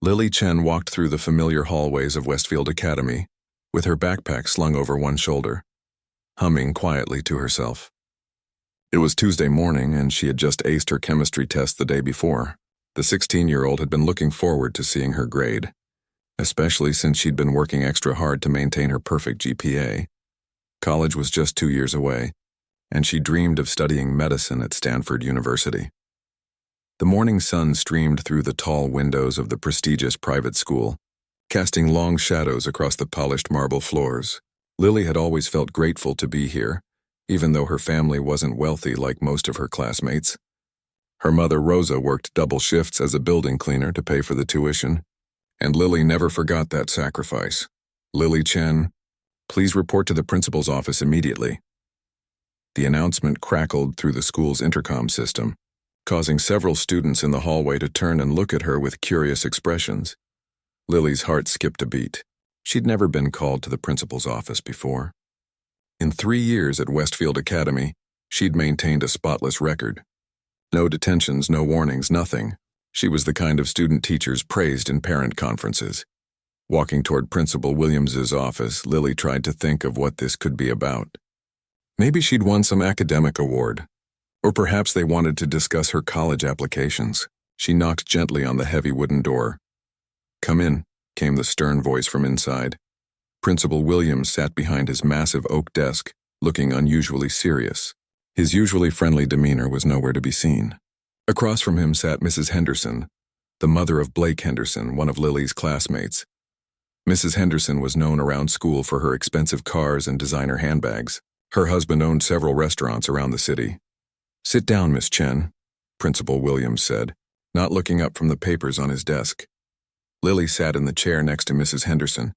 Lily Chen walked through the familiar hallways of Westfield Academy, with her backpack slung over one shoulder, humming quietly to herself. It was Tuesday morning, and she had just aced her chemistry test the day before. The 16-year-old had been looking forward to seeing her grade, especially since she'd been working extra hard to maintain her perfect GPA. College was just 2 years away, and she dreamed of studying medicine at Stanford University. The morning sun streamed through the tall windows of the prestigious private school, casting long shadows across the polished marble floors. Lily had always felt grateful to be here, even though her family wasn't wealthy like most of her classmates. Her mother, Rosa, worked double shifts as a building cleaner to pay for the tuition, and Lily never forgot that sacrifice. "Lily Chen, please report to the principal's office immediately." The announcement crackled through the school's intercom system, causing several students in the hallway to turn and look at her with curious expressions. Lily's heart skipped a beat. She'd never been called to the principal's office before. In 3 years at Westfield Academy, she'd maintained a spotless record. No detentions, no warnings, nothing. She was the kind of student teachers praised in parent conferences. Walking toward Principal Williams's office, Lily tried to think of what this could be about. Maybe she'd won some academic award, or perhaps they wanted to discuss her college applications. She knocked gently on the heavy wooden door. "Come in," came the stern voice from inside. Principal Williams sat behind his massive oak desk, looking unusually serious. His usually friendly demeanor was nowhere to be seen. Across from him sat Mrs. Henderson, the mother of Blake Henderson, one of Lily's classmates. Mrs. Henderson was known around school for her expensive cars and designer handbags. Her husband owned several restaurants around the city. "Sit down, Miss Chen," Principal Williams said, not looking up from the papers on his desk. Lily sat in the chair next to Mrs. Henderson,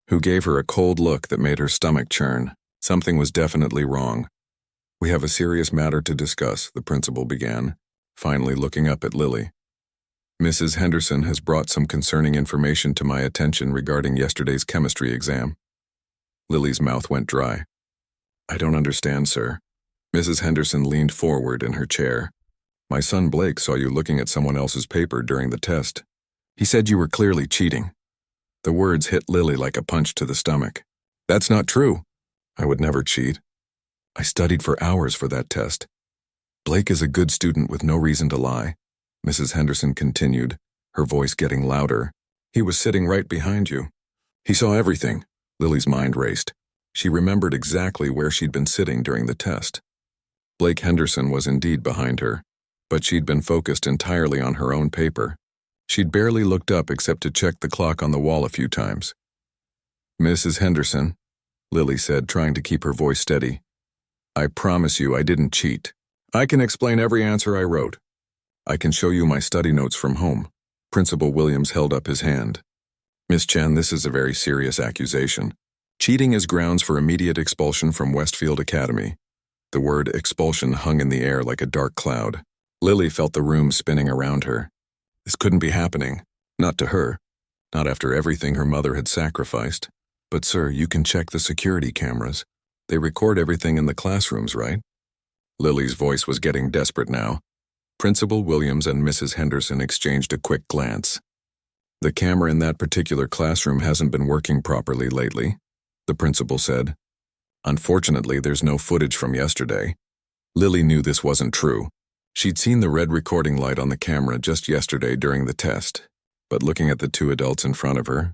who gave her a cold look that made her stomach churn. Something was definitely wrong. "We have a serious matter to discuss," the principal began, finally looking up at Lily. "Mrs. Henderson has brought some concerning information to my attention regarding yesterday's chemistry exam." Lily's mouth went dry. "I don't understand, sir." Mrs. Henderson leaned forward in her chair. "My son Blake saw you looking at someone else's paper during the test. He said you were clearly cheating." The words hit Lily like a punch to the stomach. "That's not true. I would never cheat. I studied for hours for that test. Blake is a good student with no reason to lie," Mrs. Henderson continued, her voice getting louder. "He was sitting right behind you. He saw everything." Lily's mind raced. She remembered exactly where she'd been sitting during the test. Blake Henderson was indeed behind her, but she'd been focused entirely on her own paper. She'd barely looked up except to check the clock on the wall a few times. "Mrs. Henderson," Lily said, trying to keep her voice steady, "I promise you I didn't cheat. I can explain every answer I wrote. I can show you my study notes from home." Principal Williams held up his hand. "Miss Chen, this is a very serious accusation. Cheating is grounds for immediate expulsion from Westfield Academy." The word expulsion hung in the air like a dark cloud. Lily felt the room spinning around her. This couldn't be happening. Not to her. Not after everything her mother had sacrificed. "But sir, you can check the security cameras. They record everything in the classrooms, right?" Lily's voice was getting desperate now. Principal Williams and Mrs. Henderson exchanged a quick glance. "The camera in that particular classroom hasn't been working properly lately," the principal said. "Unfortunately, there's no footage from yesterday." Lily knew this wasn't true. She'd seen the red recording light on the camera just yesterday during the test, but looking at the two adults in front of her,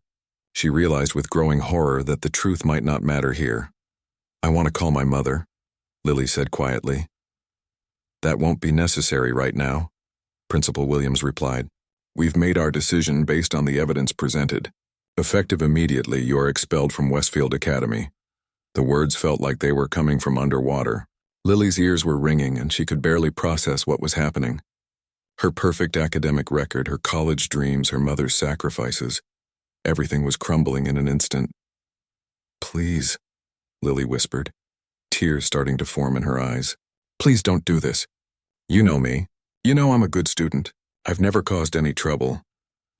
she realized with growing horror that the truth might not matter here. "I want to call my mother," Lily said quietly. "That won't be necessary right now," Principal Williams replied. "We've made our decision based on the evidence presented. Effective immediately, you're expelled from Westfield Academy." The words felt like they were coming from underwater. Lily's ears were ringing and she could barely process what was happening. Her perfect academic record, her college dreams, her mother's sacrifices. Everything was crumbling in an instant. "Please," Lily whispered, tears starting to form in her eyes. "Please don't do this. You know me. You know I'm a good student. I've never caused any trouble."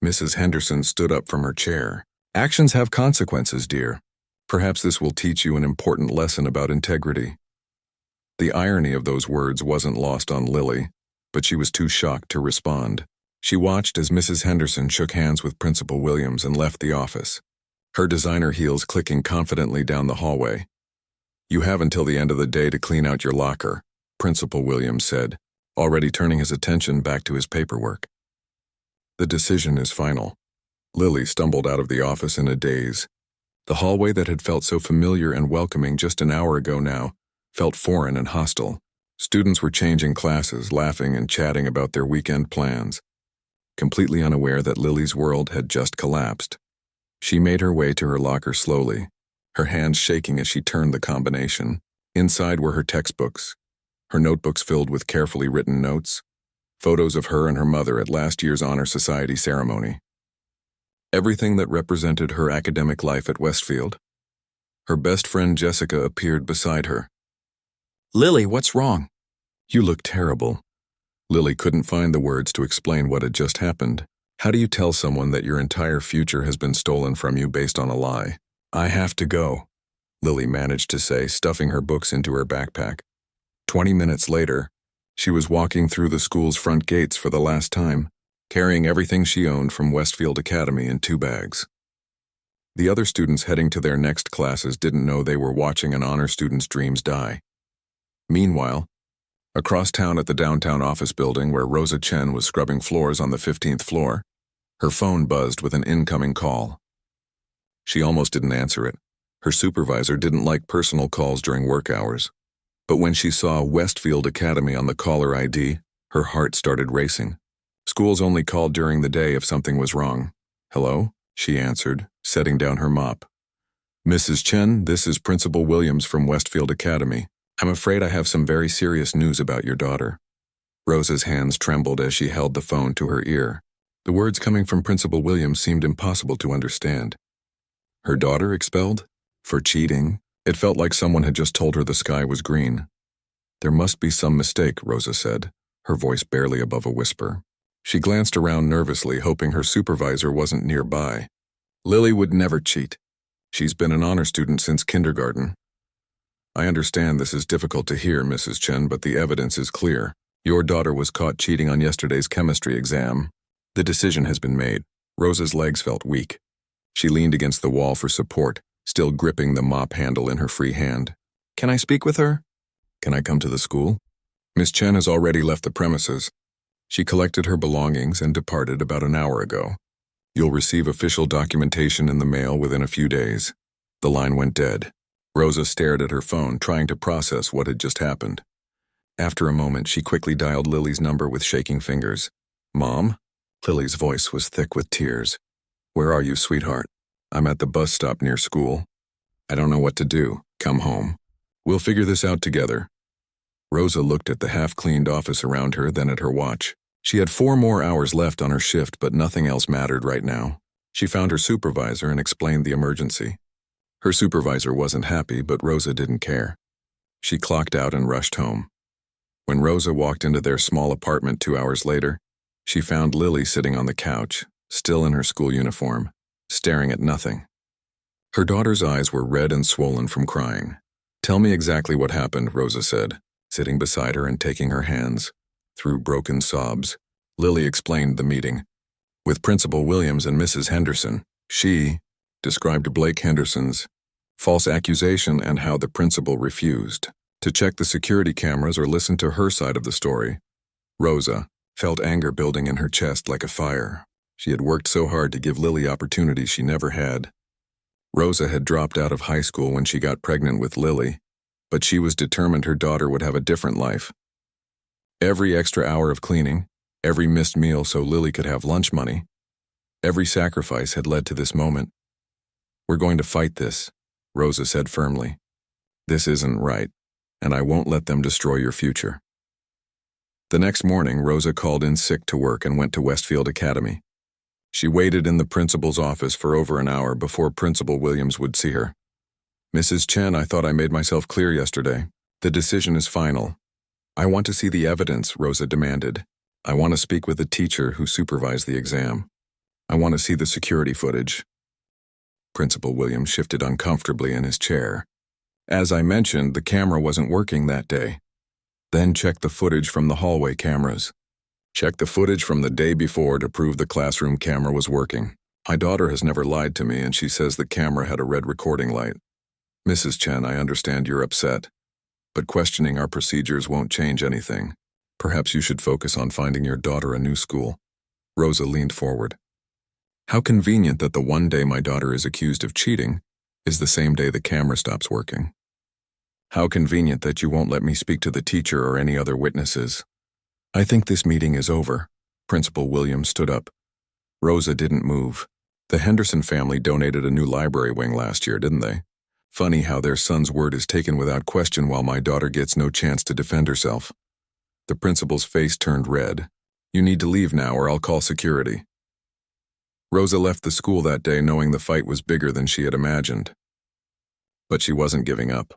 Mrs. Henderson stood up from her chair. "Actions have consequences, dear. Perhaps this will teach you an important lesson about integrity." The irony of those words wasn't lost on Lily, but she was too shocked to respond. She watched as Mrs. Henderson shook hands with Principal Williams and left the office, her designer heels clicking confidently down the hallway. "You have until the end of the day to clean out your locker," Principal Williams said, already turning his attention back to his paperwork. "The decision is final." Lily stumbled out of the office in a daze. The hallway that had felt so familiar and welcoming just an hour ago now felt foreign and hostile. Students were changing classes, laughing and chatting about their weekend plans, completely unaware that Lily's world had just collapsed. She made her way to her locker slowly, her hands shaking as she turned the combination. Inside were her textbooks, her notebooks filled with carefully written notes, photos of her and her mother at last year's Honor Society ceremony. Everything that represented her academic life at Westfield. Her best friend Jessica appeared beside her. "Lily, what's wrong?" "You look terrible." Lily couldn't find the words to explain what had just happened. How do you tell someone that your entire future has been stolen from you based on a lie? "I have to go," Lily managed to say, stuffing her books into her backpack. 20 minutes later, she was walking through the school's front gates for the last time, carrying everything she owned from Westfield Academy in 2 bags. The other students heading to their next classes didn't know they were watching an honor student's dreams die. Meanwhile, across town at the downtown office building where Rosa Chen was scrubbing floors on the 15th floor, her phone buzzed with an incoming call. She almost didn't answer it. Her supervisor didn't like personal calls during work hours. But when she saw Westfield Academy on the caller ID, her heart started racing. Schools only called during the day if something was wrong. "Hello?" she answered, setting down her mop. "Mrs. Chen, this is Principal Williams from Westfield Academy. I'm afraid I have some very serious news about your daughter." Rosa's hands trembled as she held the phone to her ear. The words coming from Principal Williams seemed impossible to understand. Her daughter expelled? For cheating? It felt like someone had just told her the sky was green. "There must be some mistake," Rosa said, her voice barely above a whisper. She glanced around nervously, hoping her supervisor wasn't nearby. "Lily would never cheat. She's been an honor student since kindergarten." "I understand this is difficult to hear, Mrs. Chen, but the evidence is clear. Your daughter was caught cheating on yesterday's chemistry exam. The decision has been made." Rosa's legs felt weak. She leaned against the wall for support, still gripping the mop handle in her free hand. "Can I speak with her?" "Can I come to the school?" "Miss Chen has already left the premises. She collected her belongings and departed about an hour ago. You'll receive official documentation in the mail within a few days." The line went dead. Rosa stared at her phone, trying to process what had just happened. After a moment, she quickly dialed Lily's number with shaking fingers. "Mom?" Lily's voice was thick with tears. "Where are you, sweetheart?" "I'm at the bus stop near school. I don't know what to do. Come home. We'll figure this out together." Rosa looked at the half-cleaned office around her, then at her watch. She had 4 more hours left on her shift, but nothing else mattered right now. She found her supervisor and explained the emergency. Her supervisor wasn't happy, but Rosa didn't care. She clocked out and rushed home. When Rosa walked into their small apartment 2 hours later, she found Lily sitting on the couch, still in her school uniform, staring at nothing. Her daughter's eyes were red and swollen from crying. "Tell me exactly what happened," Rosa said, sitting beside her and taking her hands. Through broken sobs, Lily explained the meeting. With Principal Williams and Mrs. Henderson, she described Blake Henderson's false accusation and how the principal refused to check the security cameras or listen to her side of the story. Rosa felt anger building in her chest like a fire. She had worked so hard to give Lily opportunities she never had. Rosa had dropped out of high school when she got pregnant with Lily, but she was determined her daughter would have a different life. Every extra hour of cleaning, every missed meal so Lily could have lunch money, every sacrifice had led to this moment. "We're going to fight this," Rosa said firmly. "This isn't right, and I won't let them destroy your future." The next morning, Rosa called in sick to work and went to Westfield Academy. She waited in the principal's office for over an hour before Principal Williams would see her. "Mrs. Chen, I thought I made myself clear yesterday. The decision is final." "I want to see the evidence," Rosa demanded. "I want to speak with the teacher who supervised the exam. I want to see the security footage." Principal Williams shifted uncomfortably in his chair. "As I mentioned, the camera wasn't working that day." "Then check the footage from the hallway cameras." Check the footage from the day before to prove the classroom camera was working. My daughter has never lied to me, and she says the camera had a red recording light. Mrs. Chen, I understand you're upset, but questioning our procedures won't change anything. Perhaps you should focus on finding your daughter a new school. Rosa leaned forward. How convenient that the one day my daughter is accused of cheating is the same day the camera stops working. How convenient that you won't let me speak to the teacher or any other witnesses. I think this meeting is over. Principal Williams stood up. Rosa didn't move. The Henderson family donated a new library wing last year, didn't they? Funny how their son's word is taken without question while my daughter gets no chance to defend herself. The principal's face turned red. You need to leave now or I'll call security. Rosa left the school that day knowing the fight was bigger than she had imagined. But she wasn't giving up.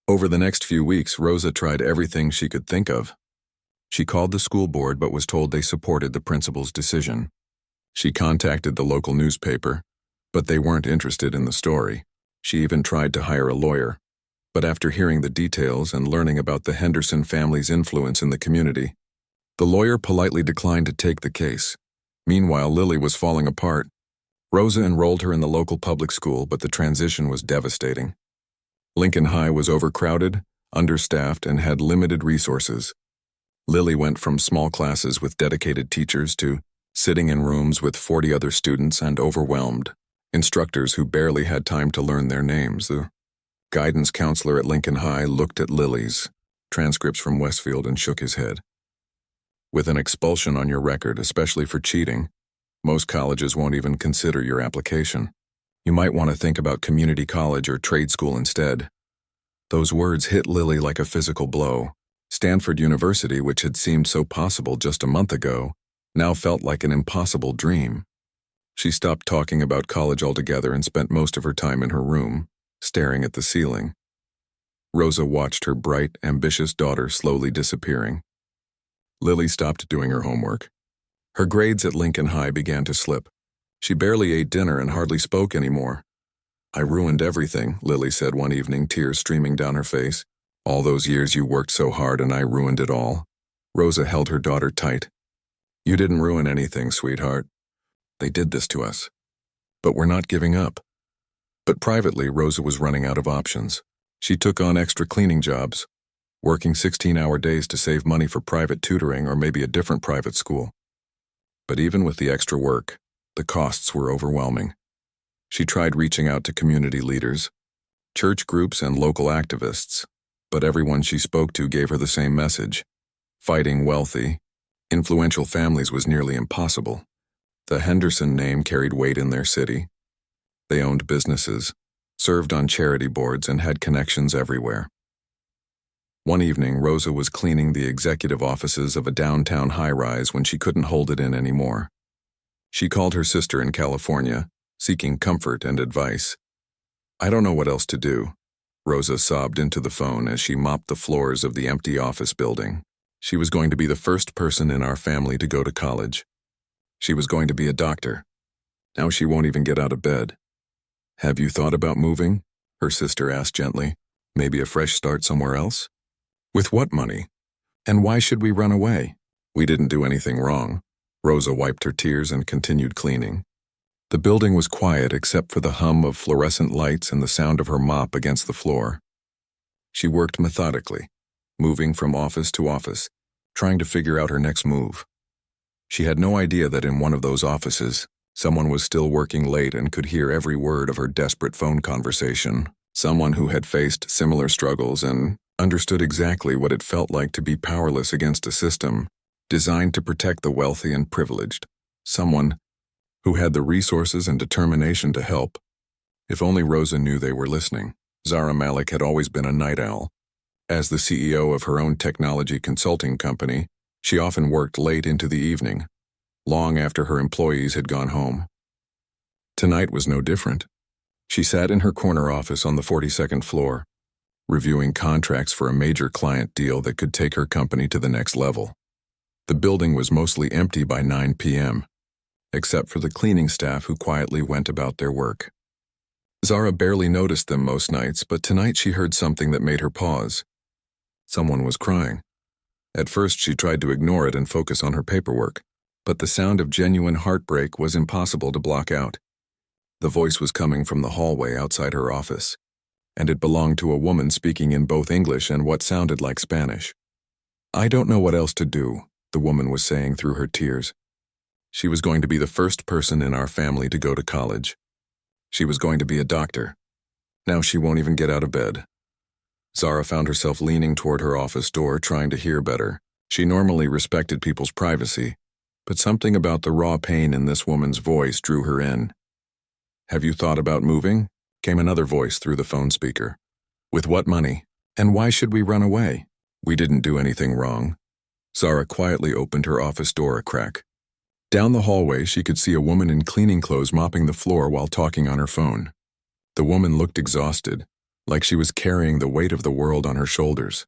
Over the next few weeks, Rosa tried everything she could think of. She called the school board but was told they supported the principal's decision. She contacted the local newspaper, but they weren't interested in the story. She even tried to hire a lawyer. But after hearing the details and learning about the Henderson family's influence in the community, the lawyer politely declined to take the case. Meanwhile, Lily was falling apart. Rosa enrolled her in the local public school, but the transition was devastating. Lincoln High was overcrowded, understaffed, and had limited resources. Lily went from small classes with dedicated teachers to sitting in rooms with 40 other students and overwhelmed instructors who barely had time to learn their names. The guidance counselor at Lincoln High looked at Lily's transcripts from Westfield and shook his head. With an expulsion on your record, especially for cheating, most colleges won't even consider your application. You might want to think about community college or trade school instead. Those words hit Lily like a physical blow. Stanford University, which had seemed so possible just a month ago, now felt like an impossible dream. She stopped talking about college altogether and spent most of her time in her room, staring at the ceiling. Rosa watched her bright, ambitious daughter slowly disappearing. Lily stopped doing her homework. Her grades at Lincoln High began to slip. She barely ate dinner and hardly spoke anymore. I ruined everything, Lily said one evening, tears streaming down her face. All those years you worked so hard and I ruined it all. Rosa held her daughter tight. You didn't ruin anything, sweetheart. They did this to us. But we're not giving up. But privately, Rosa was running out of options. She took on extra cleaning jobs, working 16-hour days to save money for private tutoring or maybe a different private school. But even with the extra work, the costs were overwhelming. She tried reaching out to community leaders, church groups, and local activists, but everyone she spoke to gave her the same message. Fighting wealthy, influential families was nearly impossible. The Henderson name carried weight in their city. They owned businesses, served on charity boards, and had connections everywhere. One evening, Rosa was cleaning the executive offices of a downtown high-rise when she couldn't hold it in anymore. She called her sister in California, seeking comfort and advice. I don't know what else to do. Rosa sobbed into the phone as she mopped the floors of the empty office building. She was going to be the first person in our family to go to college. She was going to be a doctor. Now she won't even get out of bed. Have you thought about moving? Her sister asked gently. Maybe a fresh start somewhere else? With what money? And why should we run away? We didn't do anything wrong. Rosa wiped her tears and continued cleaning. The building was quiet except for the hum of fluorescent lights and the sound of her mop against the floor. She worked methodically, moving from office to office, trying to figure out her next move. She had no idea that in one of those offices, someone was still working late and could hear every word of her desperate phone conversation. Someone who had faced similar struggles and understood exactly what it felt like to be powerless against a system designed to protect the wealthy and privileged. Someone who had the resources and determination to help. If only Rosa knew they were listening. Zara Malik had always been a night owl. As the CEO of her own technology consulting company, she often worked late into the evening, long after her employees had gone home. Tonight was no different. She sat in her corner office on the 42nd floor, reviewing contracts for a major client deal that could take her company to the next level. The building was mostly empty by 9 p.m., except for the cleaning staff who quietly went about their work. Zara barely noticed them most nights, but tonight she heard something that made her pause. Someone was crying. At first she tried to ignore it and focus on her paperwork, but the sound of genuine heartbreak was impossible to block out. The voice was coming from the hallway outside her office, and it belonged to a woman speaking in both English and what sounded like Spanish. "I don't know what else to do," the woman was saying through her tears. She was going to be the first person in our family to go to college. She was going to be a doctor. Now she won't even get out of bed. Zara found herself leaning toward her office door, trying to hear better. She normally respected people's privacy, but something about the raw pain in this woman's voice drew her in. "Have you thought about moving?" came another voice through the phone speaker. "With what money? And why should we run away? We didn't do anything wrong." Zara quietly opened her office door a crack. Down the hallway, she could see a woman in cleaning clothes mopping the floor while talking on her phone. The woman looked exhausted, like she was carrying the weight of the world on her shoulders.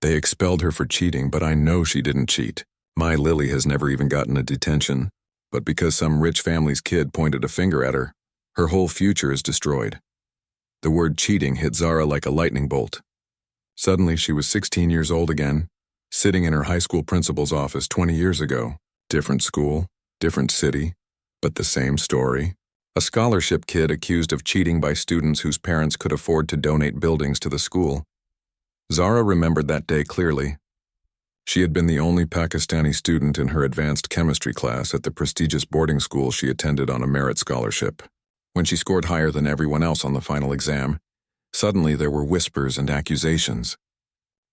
"They expelled her for cheating, but I know she didn't cheat. My Lily has never even gotten a detention, but because some rich family's kid pointed a finger at her, her whole future is destroyed." The word cheating hit Zara like a lightning bolt. Suddenly, she was 16 years old again, sitting in her high school principal's office 20 years ago. Different school, different city, but the same story. A scholarship kid accused of cheating by students whose parents could afford to donate buildings to the school. Zara remembered that day clearly. She had been the only Pakistani student in her advanced chemistry class at the prestigious boarding school she attended on a merit scholarship. When she scored higher than everyone else on the final exam, suddenly there were whispers and accusations.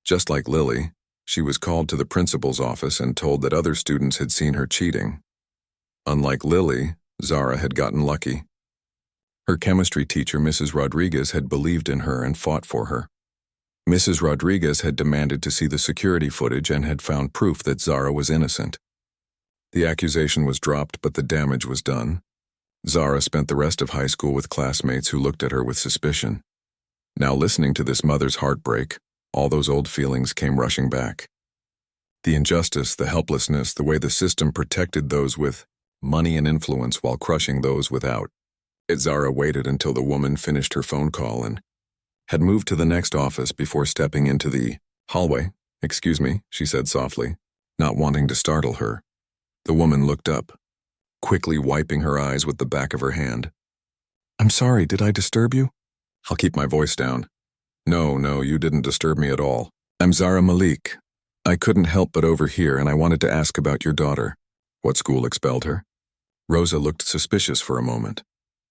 Just like Lily, she was called to the principal's office and told that other students had seen her cheating. Unlike Lily, Zara had gotten lucky. Her chemistry teacher, Mrs. Rodriguez, had believed in her and fought for her. Mrs. Rodriguez had demanded to see the security footage and had found proof that Zara was innocent. The accusation was dropped, but the damage was done. Zara spent the rest of high school with classmates who looked at her with suspicion. Now, listening to this mother's heartbreak, all those old feelings came rushing back. The injustice, the helplessness, the way the system protected those with money and influence while crushing those without. Zara waited until the woman finished her phone call and had moved to the next office before stepping into the hallway. "Excuse me," she said softly, not wanting to startle her. The woman looked up, quickly wiping her eyes with the back of her hand. "I'm sorry, did I disturb you?" "I'll keep my voice down." No, you didn't disturb me at all. I'm Zara Malik. I couldn't help but overhear, and I wanted to ask about your daughter." "What school expelled her?" Rosa looked suspicious for a moment,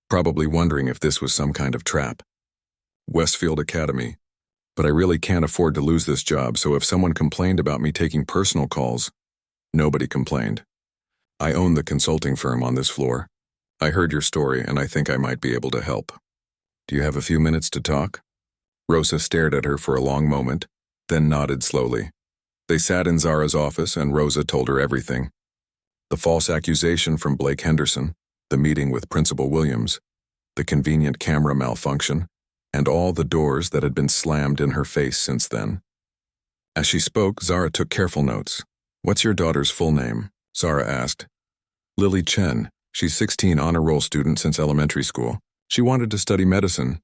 probably wondering if this was some kind of trap. "Westfield Academy. But I really can't afford to lose this job, so if someone complained about me taking personal calls..." "Nobody complained. I own the consulting firm on this floor. I heard your story, and I think I might be able to help. Do you have a few minutes to talk?" Rosa stared at her for a long moment, then nodded slowly. They sat in Zara's office, and Rosa told her everything. The false accusation from Blake Henderson, the meeting with Principal Williams, the convenient camera malfunction, and all the doors that had been slammed in her face since then. As she spoke, Zara took careful notes. "What's your daughter's full name?" Zara asked. "Lily Chen. She's 16, honor roll student since elementary school. She wanted to study medicine."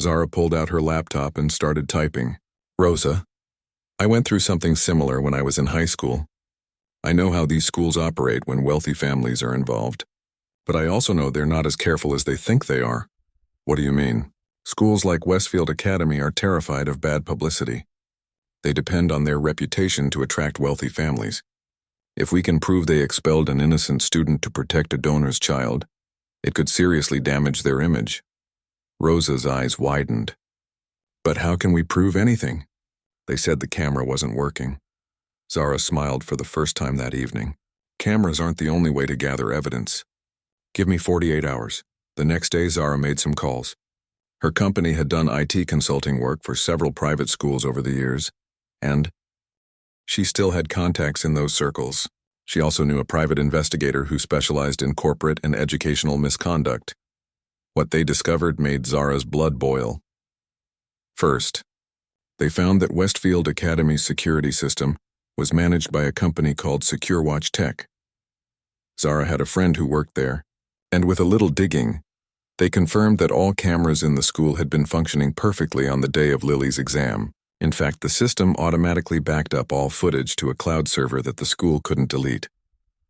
Zara pulled out her laptop and started typing. "Rosa, I went through something similar when I was in high school. I know how these schools operate when wealthy families are involved. But I also know they're not as careful as they think they are." "What do you mean?" "Schools like Westfield Academy are terrified of bad publicity. They depend on their reputation to attract wealthy families. If we can prove they expelled an innocent student to protect a donor's child, it could seriously damage their image." Rosa's eyes widened. "But how can we prove anything?" They said the camera wasn't working. Zara smiled for the first time that evening. "Cameras aren't the only way to gather evidence. Give me 48 hours. The next day, Zara made some calls. Her company had done IT consulting work for several private schools over the years, and she still had contacts in those circles. She also knew a private investigator who specialized in corporate and educational misconduct. What they discovered made Zara's blood boil. First, they found that Westfield Academy's security system was managed by a company called SecureWatch Tech. Zara had a friend who worked there, and with a little digging, they confirmed that all cameras in the school had been functioning perfectly on the day of Lily's exam. In fact, the system automatically backed up all footage to a cloud server that the school couldn't delete.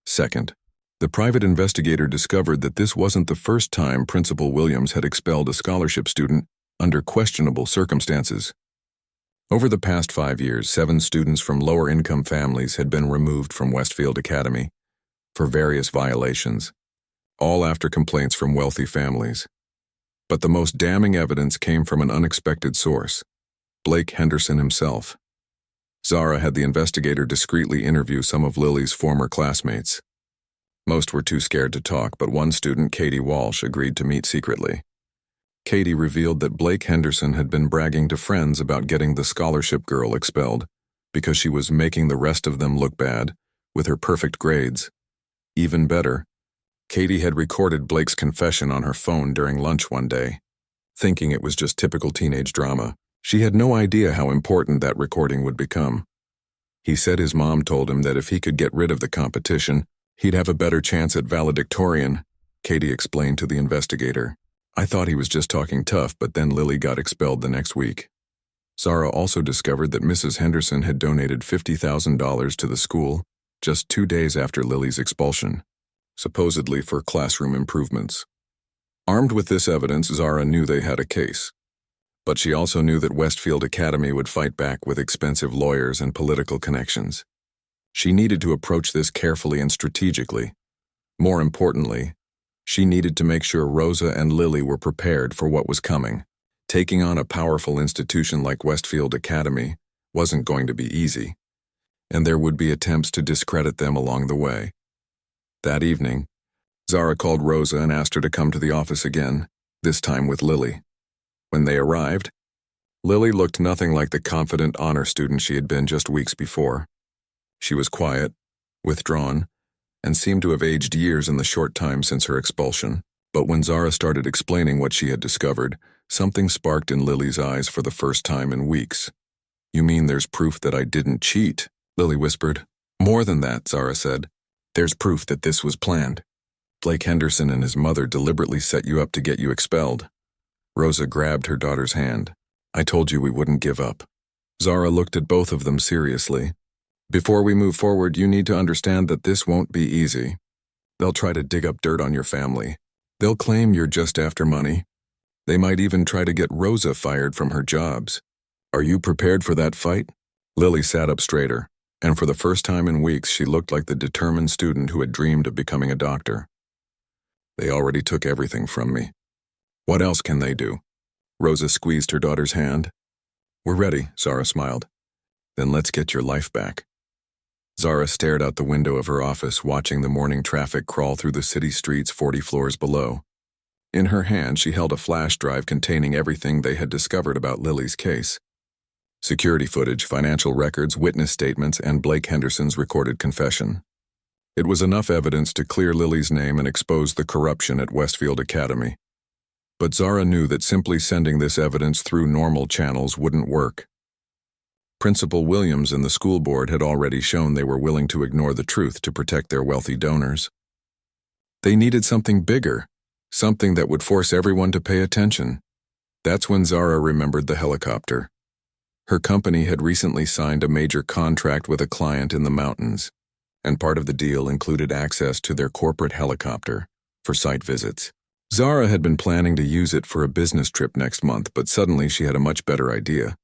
Second, the private investigator discovered that this wasn't the first time Principal Williams had expelled a scholarship student under questionable circumstances. Over the past 5 years, 7 students from lower-income families had been removed from Westfield Academy for various violations, all after complaints from wealthy families. But the most damning evidence came from an unexpected source, Blake Henderson himself. Zara had the investigator discreetly interview some of Lily's former classmates. Most were too scared to talk, but one student, Katie Walsh, agreed to meet secretly. Katie revealed that Blake Henderson had been bragging to friends about getting the scholarship girl expelled because she was making the rest of them look bad with her perfect grades. Even better, Katie had recorded Blake's confession on her phone during lunch one day. Thinking it was just typical teenage drama, she had no idea how important that recording would become. He said his mom told him that if he could get rid of the competition, he'd have a better chance at valedictorian, Katie explained to the investigator. I thought he was just talking tough, but then Lily got expelled the next week. Zara also discovered that Mrs. Henderson had donated $50,000 to the school just 2 days after Lily's expulsion, supposedly for classroom improvements. Armed with this evidence, Zara knew they had a case. But she also knew that Westfield Academy would fight back with expensive lawyers and political connections. She needed to approach this carefully and strategically. More importantly, she needed to make sure Rosa and Lily were prepared for what was coming. Taking on a powerful institution like Westfield Academy wasn't going to be easy, and there would be attempts to discredit them along the way. That evening, Zara called Rosa and asked her to come to the office again, this time with Lily. When they arrived, Lily looked nothing like the confident honor student she had been just weeks before. She was quiet, withdrawn, and seemed to have aged years in the short time since her expulsion. But when Zara started explaining what she had discovered, something sparked in Lily's eyes for the first time in weeks. "You mean there's proof that I didn't cheat?" Lily whispered. "More than that," Zara said. "There's proof that this was planned. Blake Henderson and his mother deliberately set you up to get you expelled." Rosa grabbed her daughter's hand. "I told you we wouldn't give up." Zara looked at both of them seriously. "Before we move forward, you need to understand that this won't be easy. They'll try to dig up dirt on your family. They'll claim you're just after money. They might even try to get Rosa fired from her jobs. Are you prepared for that fight?" Lily sat up straighter, and for the first time in weeks she looked like the determined student who had dreamed of becoming a doctor. "They already took everything from me. What else can they do?" Rosa squeezed her daughter's hand. "We're ready," Zara smiled. "Then let's get your life back." Zara stared out the window of her office, watching the morning traffic crawl through the city streets 40 floors below. In her hand, she held a flash drive containing everything they had discovered about Lily's case. Security footage, financial records, witness statements, and Blake Henderson's recorded confession. It was enough evidence to clear Lily's name and expose the corruption at Westfield Academy. But Zara knew that simply sending this evidence through normal channels wouldn't work. Principal Williams and the school board had already shown they were willing to ignore the truth to protect their wealthy donors. They needed something bigger, something that would force everyone to pay attention. That's when Zara remembered the helicopter. Her company had recently signed a major contract with a client in the mountains, and part of the deal included access to their corporate helicopter for site visits. Zara had been planning to use it for a business trip next month, but suddenly she had a much better idea.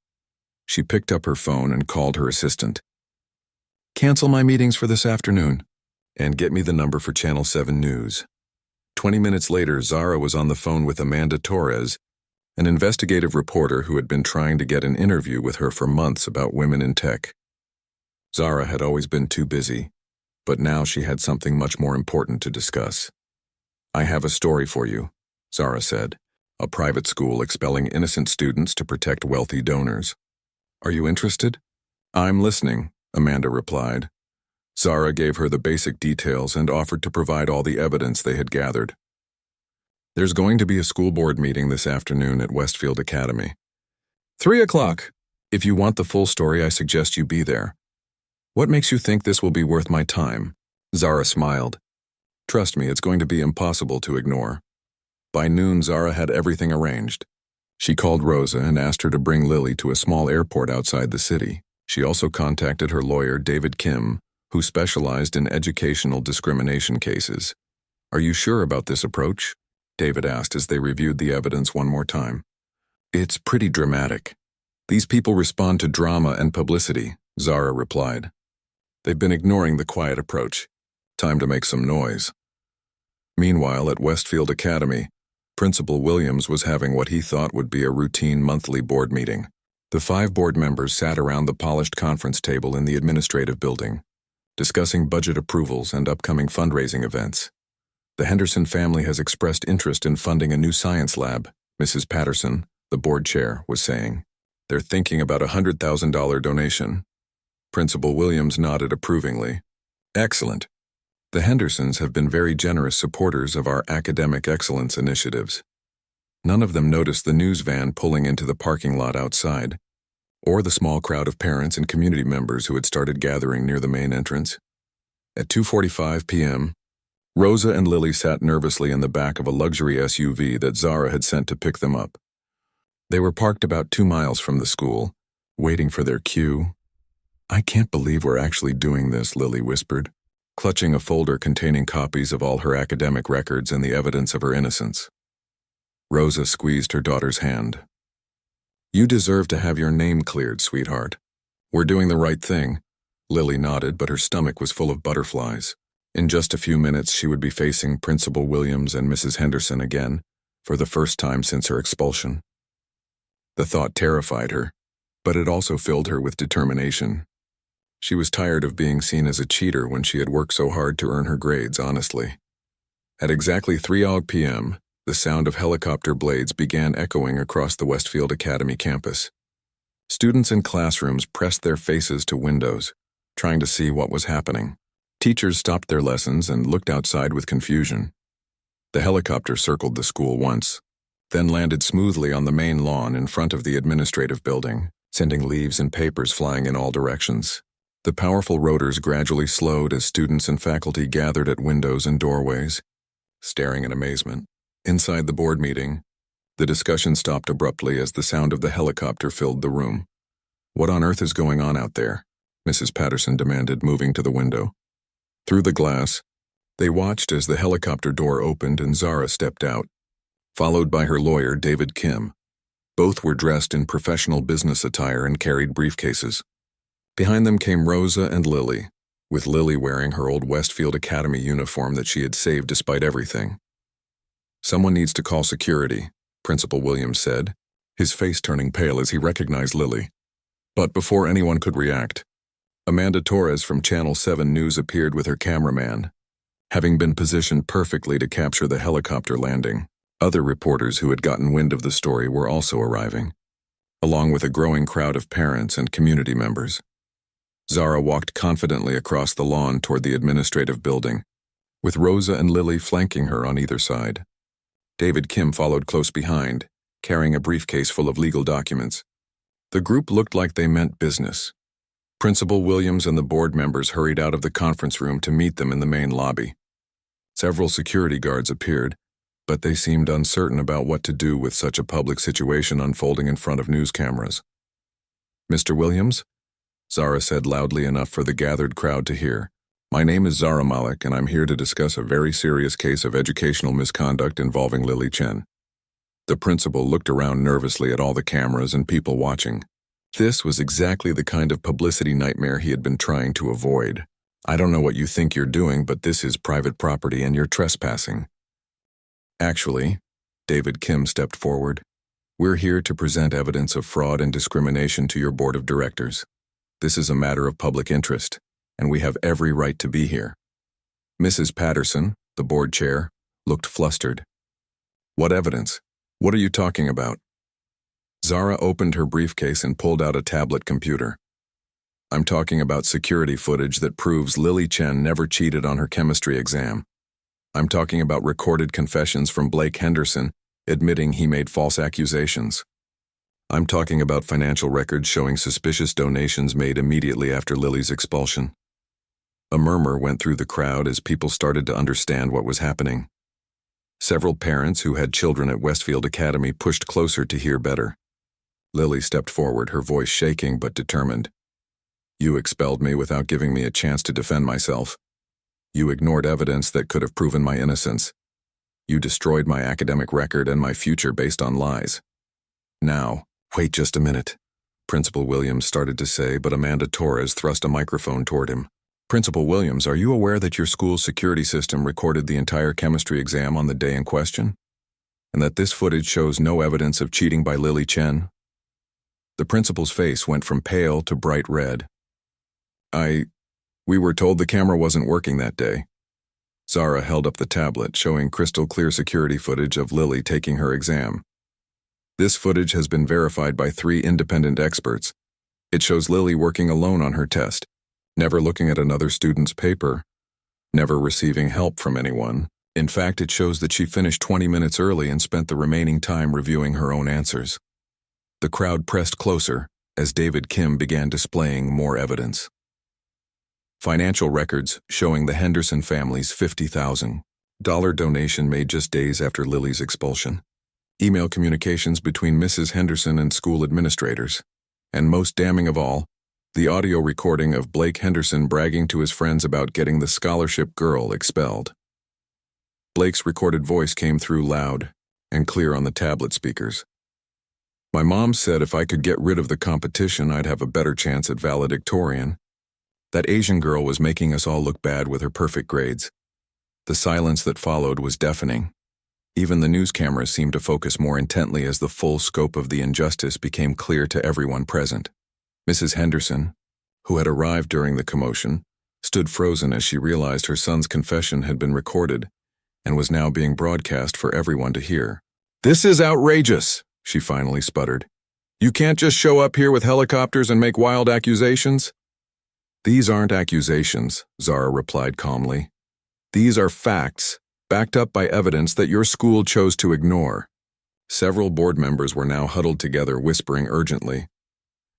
She picked up her phone and called her assistant. "Cancel my meetings for this afternoon, and get me the number for Channel 7 News." 20 minutes later, Zara was on the phone with Amanda Torres, an investigative reporter who had been trying to get an interview with her for months about women in tech. Zara had always been too busy, but now she had something much more important to discuss. "I have a story for you," Zara said. "A private school expelling innocent students to protect wealthy donors. Are you interested?" "I'm listening," Amanda replied. Zara gave her the basic details and offered to provide all the evidence they had gathered. "There's going to be a school board meeting this afternoon at Westfield Academy. 3 o'clock. If you want the full story, I suggest you be there." "What makes you think this will be worth my time?" Zara smiled. "Trust me, it's going to be impossible to ignore." By noon, Zara had everything arranged. She called Rosa and asked her to bring Lily to a small airport outside the city. She also contacted her lawyer, David Kim, who specialized in educational discrimination cases. "Are you sure about this approach?" David asked as they reviewed the evidence one more time. "It's pretty dramatic. These people respond to drama and publicity," Zara replied. "They've been ignoring the quiet approach. Time to make some noise." Meanwhile, at Westfield Academy, Principal Williams was having what he thought would be a routine monthly board meeting. The 5 board members sat around the polished conference table in the administrative building, discussing budget approvals and upcoming fundraising events. "The Henderson family has expressed interest in funding a new science lab," Mrs. Patterson, the board chair, was saying. "They're thinking about a $100,000 donation." Principal Williams nodded approvingly. "Excellent. The Hendersons have been very generous supporters of our academic excellence initiatives." None of them noticed the news van pulling into the parking lot outside, or the small crowd of parents and community members who had started gathering near the main entrance. At 2:45 p.m., Rosa and Lily sat nervously in the back of a luxury SUV that Zara had sent to pick them up. They were parked about 2 miles from the school, waiting for their cue. "I can't believe we're actually doing this," Lily whispered, clutching a folder containing copies of all her academic records and the evidence of her innocence. Rosa squeezed her daughter's hand. "You deserve to have your name cleared, sweetheart. We're doing the right thing." Lily nodded, but her stomach was full of butterflies. In just a few minutes, she would be facing Principal Williams and Mrs. Henderson again, for the first time since her expulsion. The thought terrified her, but it also filled her with determination. She was tired of being seen as a cheater when she had worked so hard to earn her grades honestly. At exactly 3 p.m., the sound of helicopter blades began echoing across the Westfield Academy campus. Students in classrooms pressed their faces to windows, trying to see what was happening. Teachers stopped their lessons and looked outside with confusion. The helicopter circled the school once, then landed smoothly on the main lawn in front of the administrative building, sending leaves and papers flying in all directions. The powerful rotors gradually slowed as students and faculty gathered at windows and doorways, staring in amazement. Inside the board meeting, the discussion stopped abruptly as the sound of the helicopter filled the room. "What on earth is going on out there?" Mrs. Patterson demanded, moving to the window. Through the glass, they watched as the helicopter door opened and Zara stepped out, followed by her lawyer, David Kim. Both were dressed in professional business attire and carried briefcases. Behind them came Rosa and Lily, with Lily wearing her old Westfield Academy uniform that she had saved despite everything. "Someone needs to call security," Principal Williams said, his face turning pale as he recognized Lily. But before anyone could react, Amanda Torres from Channel 7 News appeared with her cameraman, having been positioned perfectly to capture the helicopter landing. Other reporters who had gotten wind of the story were also arriving, along with a growing crowd of parents and community members. Zara walked confidently across the lawn toward the administrative building, with Rosa and Lily flanking her on either side. David Kim followed close behind, carrying a briefcase full of legal documents. The group looked like they meant business. Principal Williams and the board members hurried out of the conference room to meet them in the main lobby. Several security guards appeared, but they seemed uncertain about what to do with such a public situation unfolding in front of news cameras. "Mr. Williams?" Zara said loudly enough for the gathered crowd to hear. "My name is Zara Malik, and I'm here to discuss a very serious case of educational misconduct involving Lily Chen." The principal looked around nervously at all the cameras and people watching. This was exactly the kind of publicity nightmare he had been trying to avoid. "I don't know what you think you're doing, but this is private property and you're trespassing." "Actually," David Kim stepped forward, "we're here to present evidence of fraud and discrimination to your board of directors. This is a matter of public interest, and we have every right to be here." Mrs. Patterson, the board chair, looked flustered. "What evidence? What are you talking about?" Zara opened her briefcase and pulled out a tablet computer. "I'm talking about security footage that proves Lily Chen never cheated on her chemistry exam. I'm talking about recorded confessions from Blake Henderson admitting he made false accusations. I'm talking about financial records showing suspicious donations made immediately after Lily's expulsion." A murmur went through the crowd as people started to understand what was happening. Several parents who had children at Westfield Academy pushed closer to hear better. Lily stepped forward, her voice shaking but determined. You expelled me without giving me a chance to defend myself. You ignored evidence that could have proven my innocence. You destroyed my academic record and my future based on lies. Now, wait just a minute, Principal Williams started to say, but Amanda Torres thrust a microphone toward him. Principal Williams, are you aware that your school's security system recorded the entire chemistry exam on the day in question? And that this footage shows no evidence of cheating by Lily Chen? The principal's face went from pale to bright red. We were told the camera wasn't working that day. Zara held up the tablet, showing crystal clear security footage of Lily taking her exam. This footage has been verified by 3 independent experts. It shows Lily working alone on her test, never looking at another student's paper, never receiving help from anyone. In fact, it shows that she finished 20 minutes early and spent the remaining time reviewing her own answers. The crowd pressed closer as David Kim began displaying more evidence. Financial records showing the Henderson family's $50,000 donation made just days after Lily's expulsion. Email communications between Mrs. Henderson and school administrators. And most damning of all, the audio recording of Blake Henderson bragging to his friends about getting the scholarship girl expelled. Blake's recorded voice came through loud and clear on the tablet speakers. My mom said if I could get rid of the competition, I'd have a better chance at valedictorian. That Asian girl was making us all look bad with her perfect grades. The silence that followed was deafening. Even the news cameras seemed to focus more intently as the full scope of the injustice became clear to everyone present. Mrs. Henderson, who had arrived during the commotion, stood frozen as she realized her son's confession had been recorded and was now being broadcast for everyone to hear. "This is outrageous," she finally sputtered. "You can't just show up here with helicopters and make wild accusations." "These aren't accusations," Zara replied calmly. "These are facts, backed up by evidence that your school chose to ignore." Several board members were now huddled together, whispering urgently.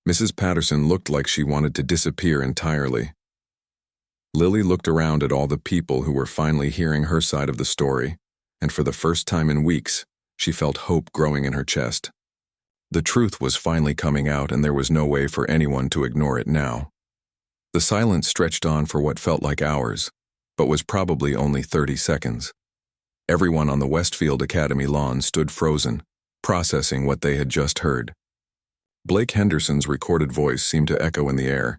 Mrs. Patterson looked like she wanted to disappear entirely. Lily looked around at all the people who were finally hearing her side of the story, and for the first time in weeks, she felt hope growing in her chest. The truth was finally coming out, and there was no way for anyone to ignore it now. The silence stretched on for what felt like hours, but was probably only 30 seconds. Everyone on the Westfield Academy lawn stood frozen, processing what they had just heard. Blake Henderson's recorded voice seemed to echo in the air.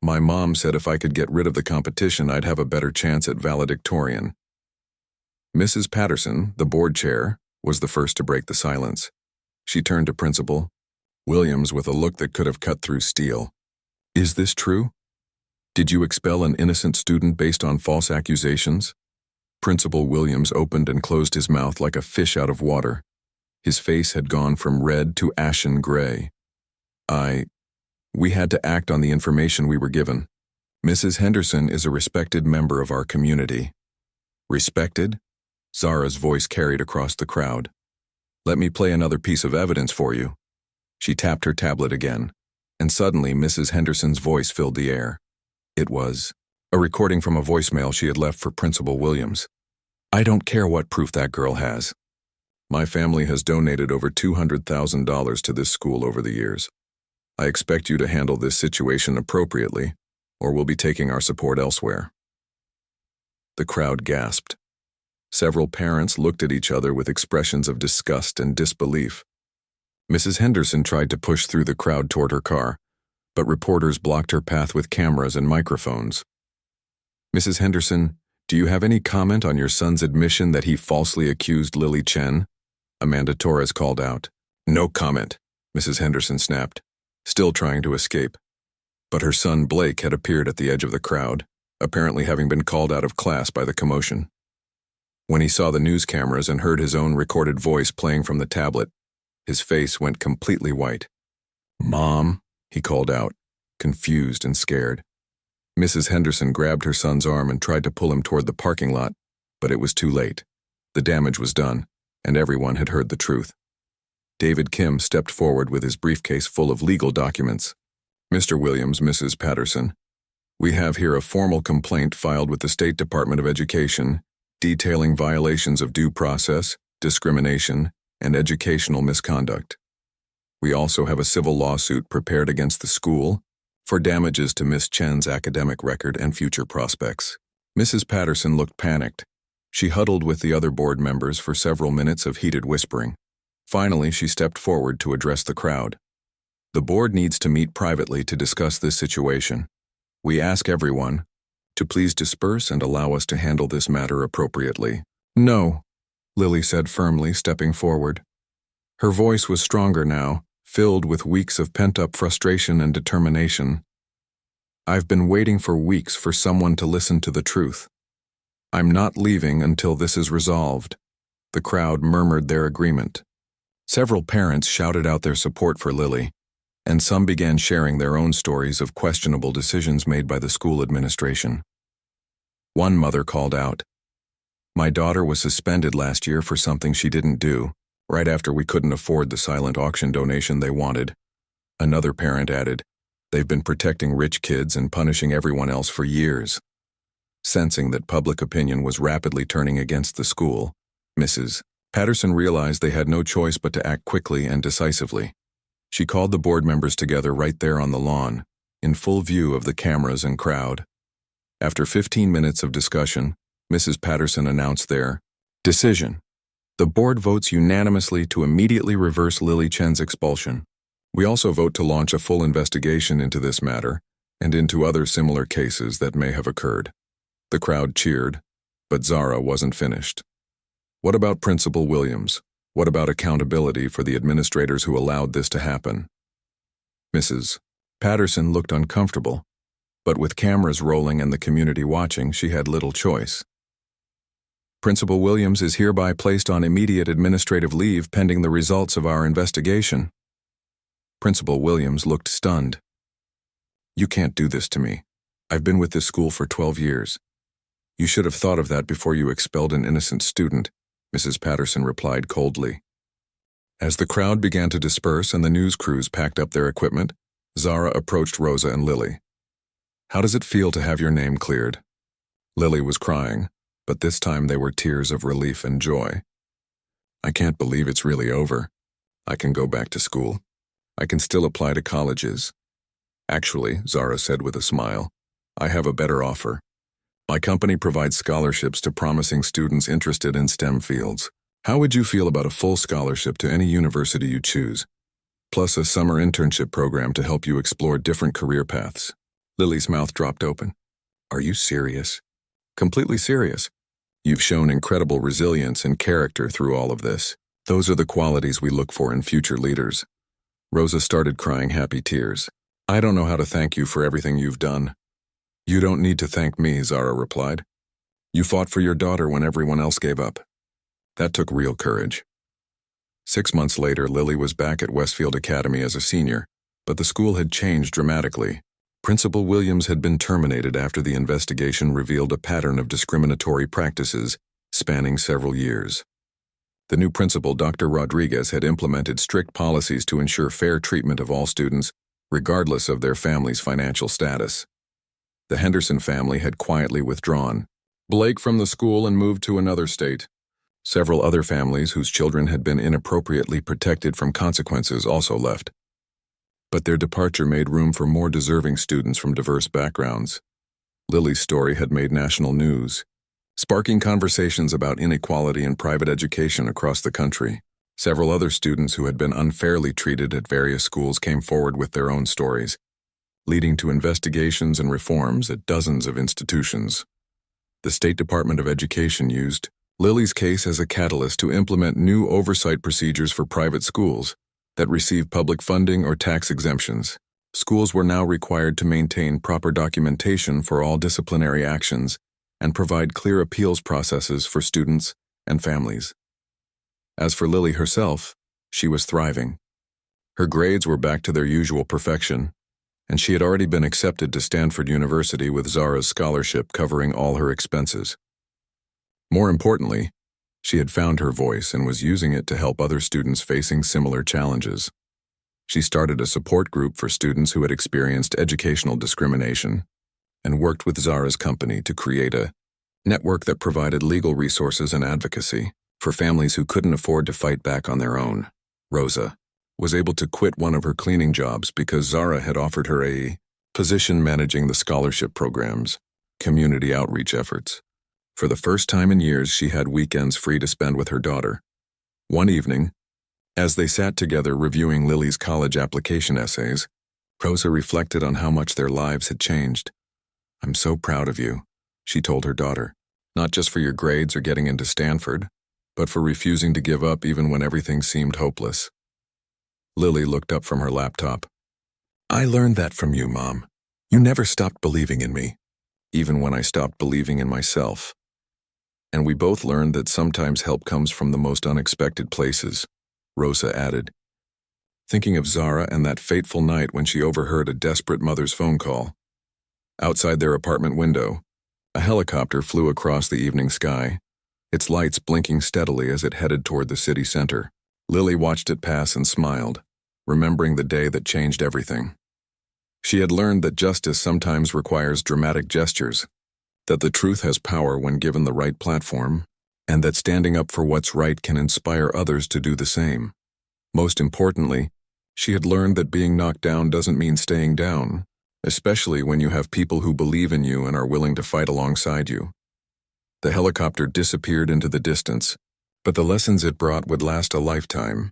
"My mom said if I could get rid of the competition, I'd have a better chance at valedictorian." Mrs. Patterson, the board chair, was the first to break the silence. She turned to Principal Williams with a look that could have cut through steel. "Is this true? Did you expel an innocent student based on false accusations?" Principal Williams opened and closed his mouth like a fish out of water. His face had gone from red to ashen gray. We had to act on the information we were given. Mrs. Henderson is a respected member of our community." "Respected?" Zara's voice carried across the crowd. "Let me play another piece of evidence for you." She tapped her tablet again, and suddenly Mrs. Henderson's voice filled the air. It was a recording from a voicemail she had left for Principal Williams. "I don't care what proof that girl has. My family has donated over $200,000 to this school over the years. I expect you to handle this situation appropriately, or we'll be taking our support elsewhere." The crowd gasped. Several parents looked at each other with expressions of disgust and disbelief. Mrs. Henderson tried to push through the crowd toward her car, but reporters blocked her path with cameras and microphones. "Mrs. Henderson, do you have any comment on your son's admission that he falsely accused Lily Chen?" Amanda Torres called out. "No comment," Mrs. Henderson snapped, still trying to escape. But her son Blake had appeared at the edge of the crowd, apparently having been called out of class by the commotion. When he saw the news cameras and heard his own recorded voice playing from the tablet, his face went completely white. "Mom," he called out, confused and scared. Mrs. Henderson grabbed her son's arm and tried to pull him toward the parking lot, but it was too late. The damage was done, and everyone had heard the truth. David Kim stepped forward with his briefcase full of legal documents. "Mr. Williams, Mrs. Patterson, we have here a formal complaint filed with the State Department of Education detailing violations of due process, discrimination, and educational misconduct. We also have a civil lawsuit prepared against the school for damages to Miss Chen's academic record and future prospects. Mrs. Patterson looked panicked. She huddled with the other board members for several minutes of heated whispering. Finally, she stepped forward to address the crowd. The board needs to meet privately to discuss this situation. We ask everyone to please disperse and allow us to handle this matter appropriately. No, Lily said firmly, stepping forward. Her voice was stronger now, filled with weeks of pent-up frustration and determination. I've been waiting for weeks for someone to listen to the truth. I'm not leaving until this is resolved. The crowd murmured their agreement. Several parents shouted out their support for Lily, and some began sharing their own stories of questionable decisions made by the school administration. One mother called out, "My daughter was suspended last year for something she didn't do, right after we couldn't afford the silent auction donation they wanted." Another parent added, "They've been protecting rich kids and punishing everyone else for years." Sensing that public opinion was rapidly turning against the school, Mrs. Patterson realized they had no choice but to act quickly and decisively. She called the board members together right there on the lawn, in full view of the cameras and crowd. After 15 minutes of discussion, Mrs. Patterson announced their decision. The board votes unanimously to immediately reverse Lily Chen's expulsion. We also vote to launch a full investigation into this matter and into other similar cases that may have occurred. The crowd cheered, but Zara wasn't finished. What about Principal Williams? What about accountability for the administrators who allowed this to happen? Mrs. Patterson looked uncomfortable, but with cameras rolling and the community watching, she had little choice. Principal Williams is hereby placed on immediate administrative leave pending the results of our investigation. Principal Williams looked stunned. You can't do this to me. I've been with this school for 12 years. You should have thought of that before you expelled an innocent student, Mrs. Patterson replied coldly. As the crowd began to disperse and the news crews packed up their equipment, Zara approached Rosa and Lily. How does it feel to have your name cleared? Lily was crying, but this time they were tears of relief and joy. I can't believe it's really over. I can go back to school. I can still apply to colleges. Actually, Zara said with a smile, I have a better offer. My company provides scholarships to promising students interested in STEM fields. How would you feel about a full scholarship to any university you choose, plus a summer internship program to help you explore different career paths? Lily's mouth dropped open. Are you serious? Completely serious. You've shown incredible resilience and character through all of this. Those are the qualities we look for in future leaders. Rosa started crying happy tears. I don't know how to thank you for everything you've done. You don't need to thank me, Zara replied. You fought for your daughter when everyone else gave up. That took real courage. 6 months later, Lily was back at Westfield Academy as a senior, but the school had changed dramatically. Principal Williams had been terminated after the investigation revealed a pattern of discriminatory practices spanning several years. The new principal, Dr. Rodriguez, had implemented strict policies to ensure fair treatment of all students, regardless of their family's financial status. The Henderson family had quietly withdrawn. Blake from the school and moved to another state. Several other families whose children had been inappropriately protected from consequences also left. But their departure made room for more deserving students from diverse backgrounds. Lily's story had made national news, sparking conversations about inequality in private education across the country. Several other students who had been unfairly treated at various schools came forward with their own stories, leading to investigations and reforms at dozens of institutions. The State Department of Education used Lily's case as a catalyst to implement new oversight procedures for private schools that receive public funding or tax exemptions. Schools were now required to maintain proper documentation for all disciplinary actions and provide clear appeals processes for students and families. As for Lily herself, she was thriving. Her grades were back to their usual perfection, and she had already been accepted to Stanford University with Zara's scholarship covering all her expenses. More importantly, she had found her voice and was using it to help other students facing similar challenges. She started a support group for students who had experienced educational discrimination and worked with Zara's company to create a network that provided legal resources and advocacy for families who couldn't afford to fight back on their own. Rosa was able to quit one of her cleaning jobs because Zara had offered her a position managing the scholarship programs, community outreach efforts. For the first time in years, she had weekends free to spend with her daughter. One evening, as they sat together reviewing Lily's college application essays, Rosa reflected on how much their lives had changed. "I'm so proud of you," she told her daughter, "not just for your grades or getting into Stanford, but for refusing to give up even when everything seemed hopeless." Lily looked up from her laptop. "I learned that from you, Mom. You never stopped believing in me, even when I stopped believing in myself. And we both learned that sometimes help comes from the most unexpected places," Rosa added, thinking of Zara and that fateful night when she overheard a desperate mother's phone call. Outside their apartment window, a helicopter flew across the evening sky, its lights blinking steadily as it headed toward the city center. Lily watched it pass and smiled, remembering the day that changed everything. She had learned that justice sometimes requires dramatic gestures, that the truth has power when given the right platform, and that standing up for what's right can inspire others to do the same. Most importantly, she had learned that being knocked down doesn't mean staying down, especially when you have people who believe in you and are willing to fight alongside you. The helicopter disappeared into the distance, but the lessons it brought would last a lifetime.